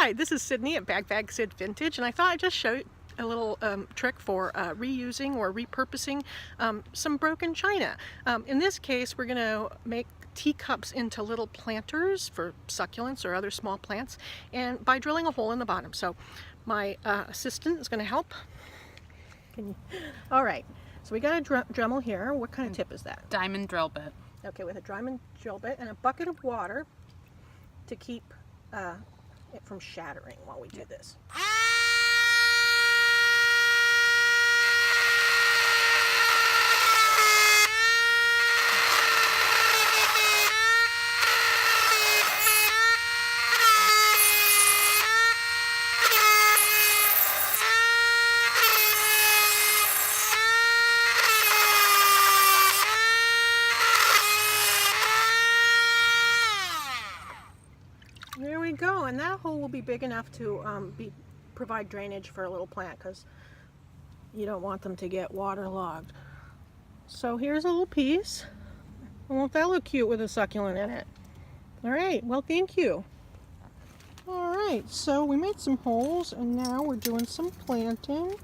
Hi, this is Sydney at Bag Sid Vintage, and I thought I'd just show you a little trick for reusing or repurposing some broken china. In this case, we're going to make teacups into little planters for succulents or other small plants, and by drilling a hole in the bottom. So my assistant is going to help. All right, so we got a Dremel here. What kind of tip is that? Diamond drill bit. Okay, with a diamond drill bit and a bucket of water to keep it from shattering while we do this. There we go, and that hole will be big enough to provide drainage for a little plant, because you don't want them to get waterlogged. So here's a little piece. Won't that look cute with a succulent in it? All right, well, thank you. All right, so we made some holes, and now we're doing some planting.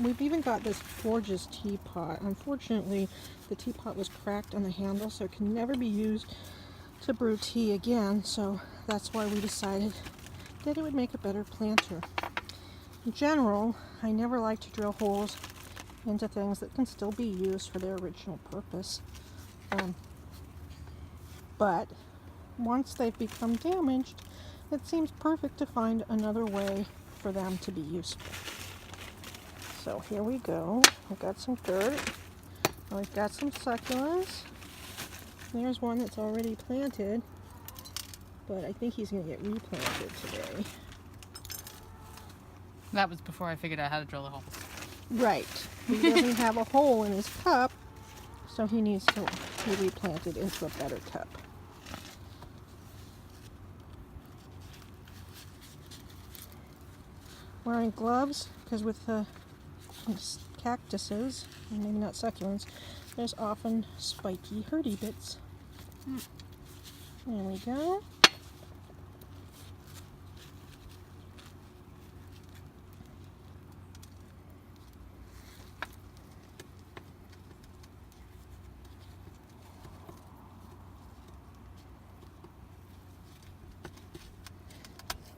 We've even got this gorgeous teapot. Unfortunately, the teapot was cracked on the handle, so it can never be used to brew tea again, so that's why we decided that it would make a better planter. In general, I never like to drill holes into things that can still be used for their original purpose. But once they've become damaged, it seems perfect to find another way for them to be useful. So here we go. We've got some dirt. We've got some succulents. There's one that's already planted, but I think he's going to get replanted today. That was before I figured out how to drill a hole. Right. He doesn't have a hole in his cup, so he needs to be replanted into a better cup. Wearing gloves, because with the cactuses, and maybe not succulents, there's often spiky hurdy bits. There we go.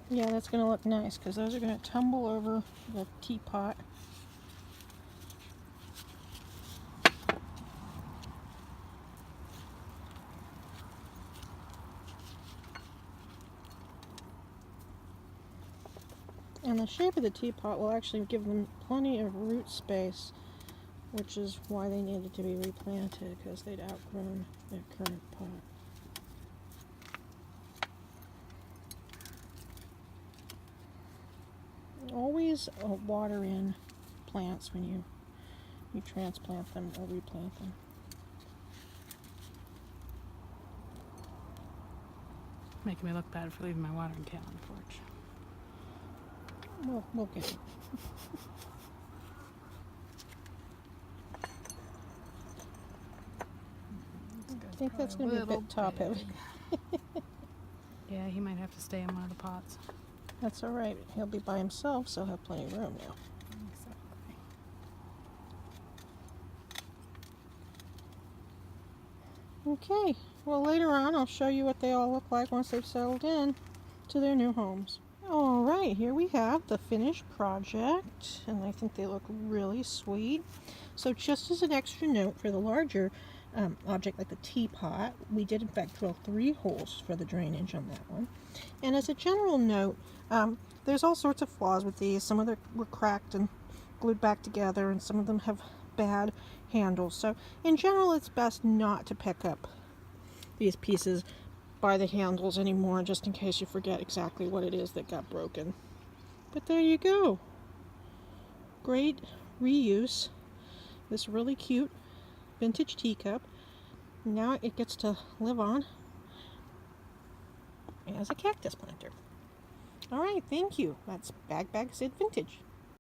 Yeah, that's going to look nice, because those are going to tumble over the teapot. And the shape of the teapot will actually give them plenty of root space, which is why they needed to be replanted, because they'd outgrown their current pot. Always water in plants when you transplant them or replant them. Making me look bad for leaving my watering can on the porch. We'll get it. I think that's going to be a bit top heavy. Yeah, he might have to stay in one of the pots. That's all right. He'll be by himself, so he'll have plenty of room now. Exactly. Okay. Well, later on, I'll show you what they all look like once they've settled in to their new homes. All right, here we have the finished project, and I think they look really sweet. So just as an extra note for the larger object like the teapot, we did in fact drill 3 holes for the drainage on that one. And as a general note, there's all sorts of flaws with these. Some of them were cracked and glued back together, and some of them have bad handles. So in general, it's best not to pick up these pieces by the handles anymore, just in case you forget exactly what it is that got broken. But there you go. Great reuse. This really cute vintage teacup. Now it gets to live on as a cactus planter. All right, thank you. That's Bag Sid Vintage.